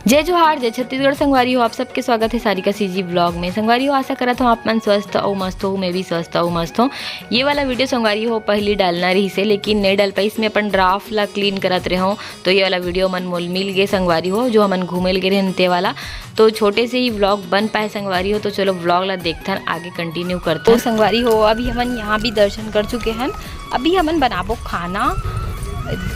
जय जोहार, जय छत्तीसगढ़। संगवारी हो, आप सबके स्वागत है सारिका सीजी ब्लॉग में। संगवारी हो, आशा करत हूँ आप मन स्वस्थ और मस्त हो। मैं भी स्वस्थ और मस्त हूँ। ये वाला वीडियो संगवारी हो पहली डालना रही से, लेकिन नहीं डाल पाई। इसमें अपन ड्राफ्ट ला क्लीन करत रहे हो, तो ये वाला वीडियो मन मोल मिल गए संगवारी हो, जो हमन घूमे गए रहते वाला। तो छोटे से ही व्लॉग बन पाए संगवारी हो, तो चलो व्लॉग ला देखते हैं, आगे कंटिन्यू करते हैं। तो संगवारी हो, अभी हमन यहाँ भी दर्शन कर चुके हैं। अभी हमन बनाबो खाना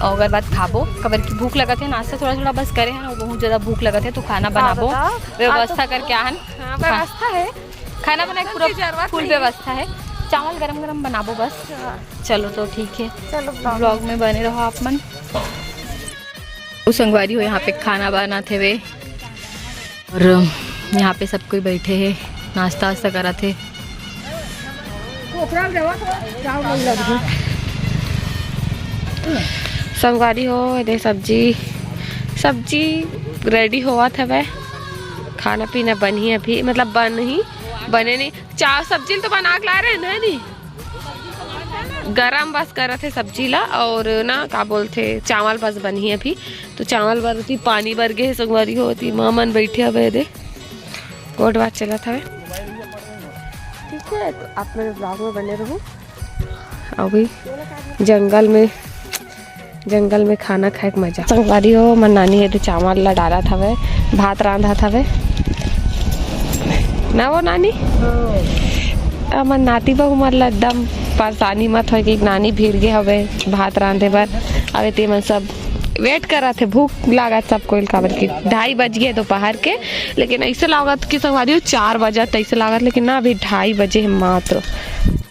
और अगर बात खाबो, कबर की भूख लगत है। नाश्ता थोड़ा थोड़ा बस करे हैं, बहुत ज़्यादा भूख लगत है, तो खाना बनाबो। व्यवस्था करके आहन, व्यवस्था है, खाना बनाए पूरा फुल व्यवस्था है। चावल गरम गरम बनाबो बस। चलो तो ठीक है, चलो ब्लॉग में बने रहो आप मन। उस संगवारी हो, यहाँ पे खाना बनाते हुए और यहाँ पे सब कोई बैठे हैं, नाश्ता वास्ता कराते। संगवारी हो, ये सब्जी रेडी हुआ था। वह खाना पीना बनी अभी, मतलब बने नहीं। चार सब्जी तो बना के ला रहे हैं नहीं, गरम बस कर रहे थे सब्जी ला। और ना क्या बोलते, चावल बस बनी अभी। तो चावल भरती, पानी भर गए। संगवारी होती माँ मन बैठे हुए दे, कोट बात चला था। ठीक है, तो आप मेरे ब्लॉग में बने रहो। अभी जंगल में खाना खाए के मजा। संगवारी हो, मन नानी है तो चावल ला डाला था, वे भात रांधा था वे ना, वो नानी मन नाती बहू मतलब एकदम परेशानी मत हो कि नानी भीड़ गए हवे भात रांधे बर। अबे ते मन सब वेट कर रहे थे, भूख लागत सब कोई काबर की 2:30 बज गए दोपहर के। लेकिन ऐसे लागत कि संगवारी हो 4 बजे ऐसे लागत, लेकिन ना अभी 2:30 बजे है मात्र।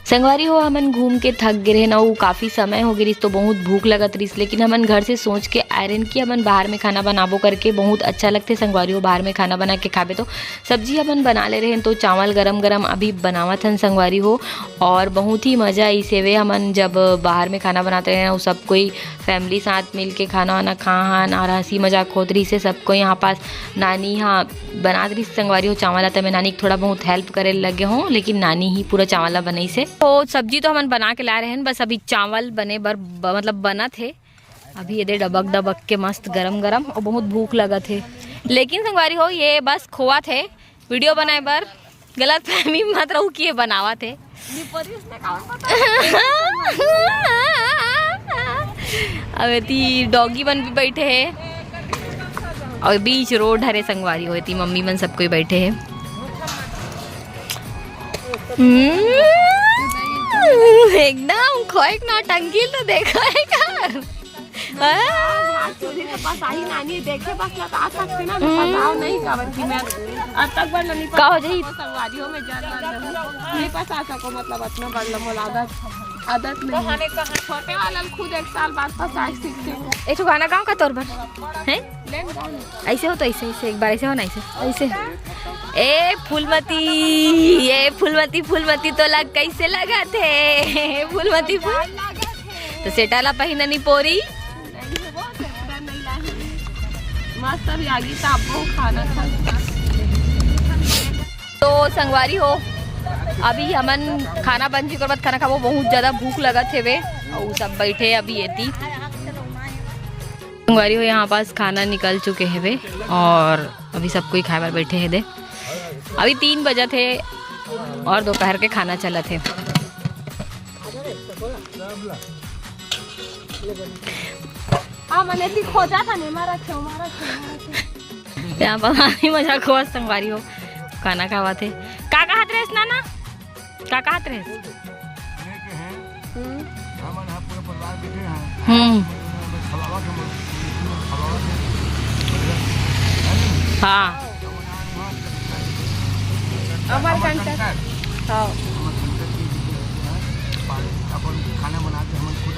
संगवारी हो, हमन घूम के थक गए ना, वो काफ़ी समय हो गई, तो बहुत भूख लगत रही। लेकिन हमन घर से सोच के आयरन की हमन बाहर में खाना बनाबो करके, बहुत अच्छा लगते संगवारी हो बाहर में खाना बना के खाबे। तो सब्जी हमन बना ले रहे हैं, तो चावल गरम गरम अभी बनावत हन संगवारी हो। और बहुत ही मज़ा आई से वे हमन जब बाहर में खाना बनाते हैं, वो सब कोई फैमिली साथ मिल के खाना वाना खान और हंसी मजाक होत रही से सबको। यहाँ पास नानी यहाँ बना रही संगवारी हो चावल आता। मैं नानी थोड़ा बहुत हेल्प करे लगे हों, लेकिन नानी ही पूरा चावल बनाई से। तो सब्जी तो हमन बना के ला रहे हैं, बस अभी चावल बने बर मतलब बना थे। अभी ये दे डबक के मस्त गरम गरम, और बहुत भूख लगा थे। लेकिन संगवारी हो, ये बस खोआ थे वीडियो बनाए बर, गलत फहमी मत रहू कि ये बनावा थे। अब ती डॉगी बन भी बैठे हैं, और बीच रोड हरे संगवारी हो, ती मम्मी मन सब कोई बैठे हैं। एकदम खोएक ना टंकी तो देखो है कर। नानी देखे बस लगा सकते ना, बताओ नहीं काबर की मैं अब तक बड़ नहीं का हो जाई संगवारी हो में नहीं पता सको, मतलब इतना बड़ लमोल आदत नहीं है। छोटे वाला खुद 1 साल बाद पता सीखते। एक गाना गाँव का तौर पर है, ऐसे हो तो ऐसे एक बार ऐसे हो ना, ऐसे ए फूलमती तो लग कैसे लगा थे फूलमती फूल तो सेटाला पहिननी पोरी मस्त अभी आगे ताबो खाना था। तो संगवारी हो, अभी हमन खाना बन चुके बाद खाना खाबो, बहुत ज़्यादा भूख लगा थे वे, और सब बैठे अभी येती संगवारी हो। यहाँ पास खाना निकल चुके हैं वे, और अभी सब कोई खाए बार बैठे हैं दे। अभी 3 बजे थे और दोपहर के खाना चला थे। यहाँ पर मजाक हुआ संगवारी हो, खाना खावा थे। का कहत रहे नाना, का कहत रहे? हाँ खाना बनाते हम खुद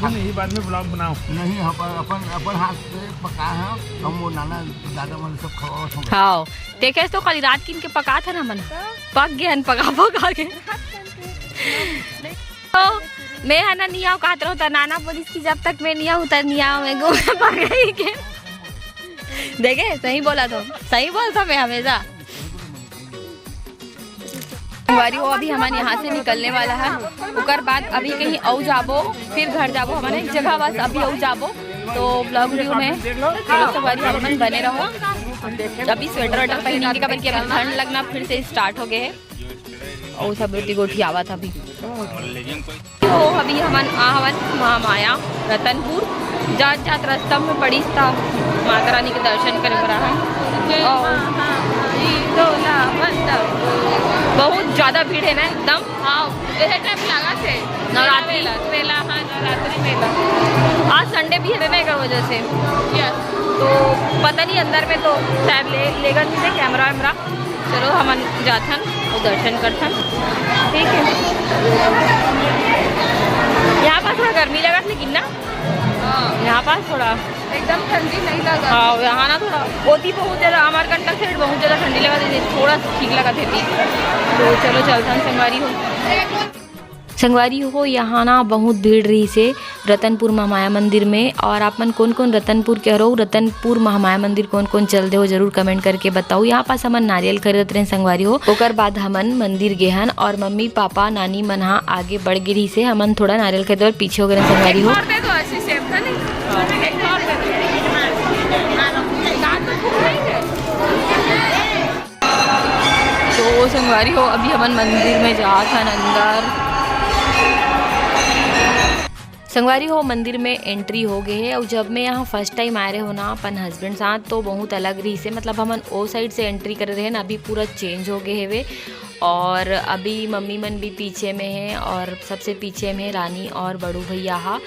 यही बाद में ब्लॉग बनाओ नहीं, अपन हाथ से पका है हम, वो नाना दादा मन सब खाओ। हाँ देखे तो कल रात किन के पका था ना मन, पक गए हन पका के। तो मैं है ना निया कहते रहो, नाना पुलिस की जब तक मैं निया उतर निया मैं पकाई के। देखे सही बोला, तो सही बोलता मैं हमेशा। संगवारी हो, अभी हमारे यहाँ से निकलने वाला है, उकर बाद अभी कहीं और जाबो, फिर घर जाबो, हमारे एक जगह बस अभी और जाबो। तो ब्लॉग वीडियो में संगवारी हो बने रहो। अभी स्वेटर वेटर पहनेंगे के कबर की अभी ठंड लगना फिर से स्टार्ट हो गए है और सब रोटी गोठी आवा था अभी तो अभी हमन महामाया रतनपुर जात जात रास्ता में पड़ी था माता रानी के दर्शन करे पर बहुत ज़्यादा भीड़ है ना एकदम। हाँ टाइम लगा थे नवरात्रि मेला। हाँ नवरात्रि मेला आज संडे भी है ना एक वजह से तो पता नहीं अंदर में तो शायद लेगा नहीं थे कैमरा वैमरा। चलो हम जाथन और दर्शन करथन ठीक है। यहाँ पास थोड़ा गर्मी लगा लेकिन ना यहाँ पास थोड़ा एकदम ठंडी नहीं लगा। हाँ यहाँ ना थोड़ा होती बहुत ज़्यादा हमारे कंटक साइड बहुत ज़्यादा ठंडी लगा थी थोड़ा ठीक लगा थी तो चलो चलथन संगवारी हो यहाँ ना बहुत भीड़ रही से रतनपुर महामाया मंदिर में। और आप मन कौन कौन रतनपुर के रहो रतनपुर महामाया मंदिर कौन कौन चलते हो जरूर कमेंट करके बताओ। यहाँ पास हमन नारियल खरीदत रहे संगवारी हो ओकर बाद हमन मंदिर गेहन और मम्मी पापा नानी मन हाँ आगे बढ़ गिरी से हमन थोड़ा नारियल खरीद और पीछे हो गए संगवारी हो। तो संगवारी हो अभी हमन मंदिर में जा था अंदर संगवारी हो मंदिर में एंट्री हो गए है। और जब मैं यहाँ फर्स्ट टाइम आए रहे हो ना अपन हस्बैंड साथ तो बहुत अलग रही से मतलब हमन ओ साइड से एंट्री कर रहे हैं ना अभी पूरा चेंज हो गए है वे। और अभी मम्मी मन भी पीछे में है और सबसे पीछे में रानी और बड़ू भैया हा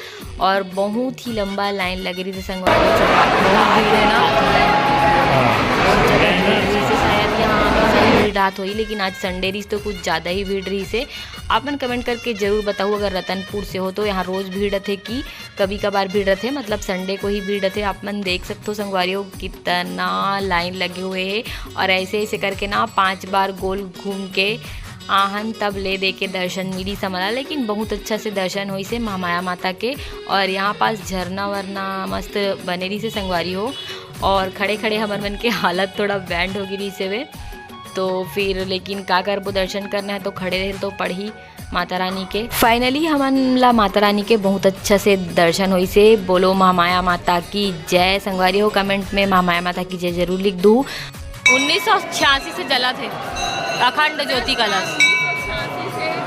और बहुत ही लंबा लाइन लग रही थी संगवारी बहुत भीड़ है ना शायद यहाँ भीड़ रात हुई लेकिन आज संडे रही तो कुछ ज़्यादा ही भीड़ रही से। आप मन कमेंट करके ज़रूर बताओ अगर रतनपुर से हो तो यहाँ रोज़ भीड़ रहते कि कभी कभार भीड़ रहते मतलब संडे को ही भीड़ रहते। आप मन देख सकते हो संगवारियों कितना लाइन लगे हुए है और ऐसे ऐसे करके ना 5 बार गोल घूम के आहन तब ले दे के दर्शन मिली समझा लेकिन बहुत अच्छा से दर्शन हुई से महामाया माता के। और यहाँ पास झरना वरना मस्त बने रही से संगवारी हो और खड़े खड़े हमारे मन के हालत थोड़ा बैंड हो गई से वे तो फिर लेकिन का कर वो दर्शन करना है तो खड़े रहे तो पढ़ी माता रानी के। फाइनली हमला माता रानी के बहुत अच्छा से दर्शन हुई से। बोलो महामाया माता की जय संगवारी हो कमेंट में महामाया माता की जय जरूर लिख दूँ। 1986 से जला थे अखंड ज्योति कलश।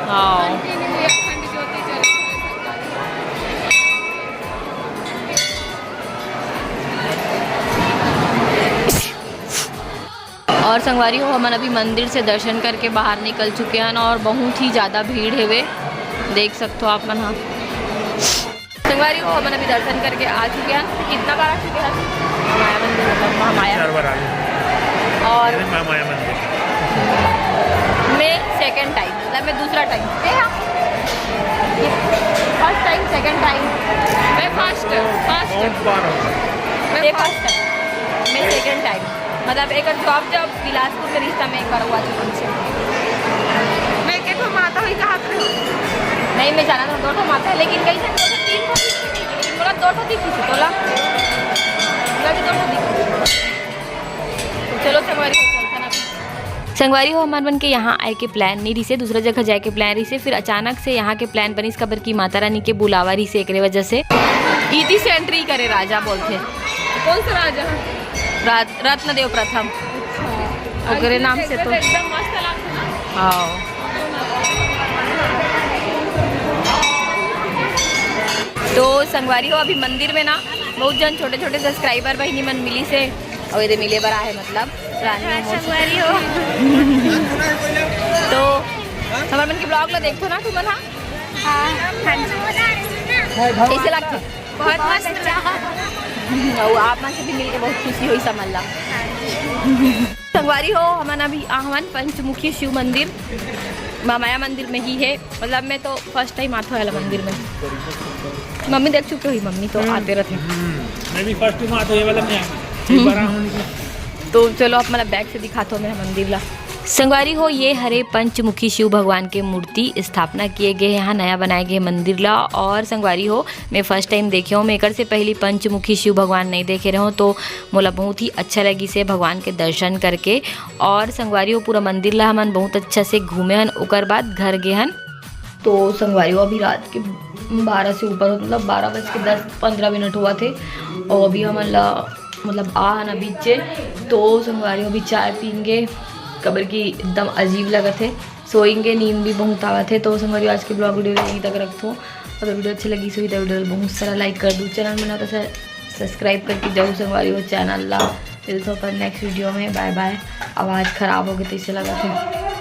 हाँ और संगवारी हो हम अभी मंदिर से दर्शन करके बाहर निकल चुके हैं और बहुत ही ज़्यादा भीड़ है वे देख सकते हो आप मन। हाँ संगवारी हो हम अभी दर्शन करके आ चुके हैं कितना बार आ चुके हैं महामाया मंदिर मतलब महामाया और महामाया मंदिर मैं सेकंड टाइम मतलब मैं दूसरा time first time second time मैं फर्स्ट मैं सेकंड टाइम मतलब एक जॉब जब बिलासपुर में रिश्ता में एक बार हुआ था उनसे। मैं के तो माता हुई कहाँ पे नहीं मैं जाना था 2 माता है लेकिन कहीं से 3 को लेकिन बोला 2 दिखी थी तोला भी 2 दिखी। चलो संगवारी हो हमारे बन के यहाँ आए के प्लान नहीं रही से दूसरा जगह जाए के प्लान रही से फिर अचानक से यहाँ के प्लान बनी इस खबर की माता रानी के बुलावा रही से एक वजह से इति से एंट्री करे राजा बोलते कौन सा राजा रत्नदेव प्रथम ओकरे नाम से तो एकदम मस्त लगता है। हाँ तो संगवारी हो अभी मंदिर में ना बहुत जन छोटे छोटे सब्सक्राइबर बहनी मन मिली से और ये मिले बड़ा है मतलब रानी संगवारी हो तो हमारे मन के ब्लॉग ला देखो ना तुम कैसे लगते बहुत मस्त और आप मन से भी मिलकर बहुत खुशी हुई समझ संगवारी हो हमारा भी आहवन पंचमुखी शिव मंदिर महामाया मंदिर में ही है मतलब मैं तो फर्स्ट टाइम आता वाला मंदिर में मम्मी देख चुके हुई मम्मी तो आते रहते मैं भी फर्स्ट टाइम आता ये वाला मैं तो चलो आप मतलब बैग से दिखाते हो मेरा मंदिर ला। संगवारी हो ये हरे पंचमुखी शिव भगवान के मूर्ति स्थापना किए गए यहाँ नया बनाए गए मंदिर ला। और संगवारी हो मैं फर्स्ट टाइम देखे हूँ मेकर से पहली पंचमुखी शिव भगवान नहीं देखे रहे हो तो मोला बहुत ही अच्छा लगी से भगवान के दर्शन करके। और संगवारी हो पूरा मंदिर ला हमन बहुत अच्छा से घूमे हन ओकर बाद घर गए हन। तो संगवारी हो अभी रात के 12 से ऊपर मतलब 12:10-15 हुआ थे और अभी हमन ला मतलब आ ना बीचे तो संगवारी अभी चाय पीएंगे कबर की एकदम अजीब लगा थे, सोएंगे, नींद भी बहुत आवा थे। तो संगवारी आज के ब्लॉग वीडियो यहीं तक रखो। अगर वीडियो अच्छी लगी सो वीडियो बहुत सारा लाइक कर दूँ, चैनल बना तो सब्सक्राइब करके जाऊँ संगवारी वो चैनल ला। मिलते पर नेक्स्ट वीडियो में, बाय बाय। आवाज़ ख़राब हो गई तो इससे लगा थे।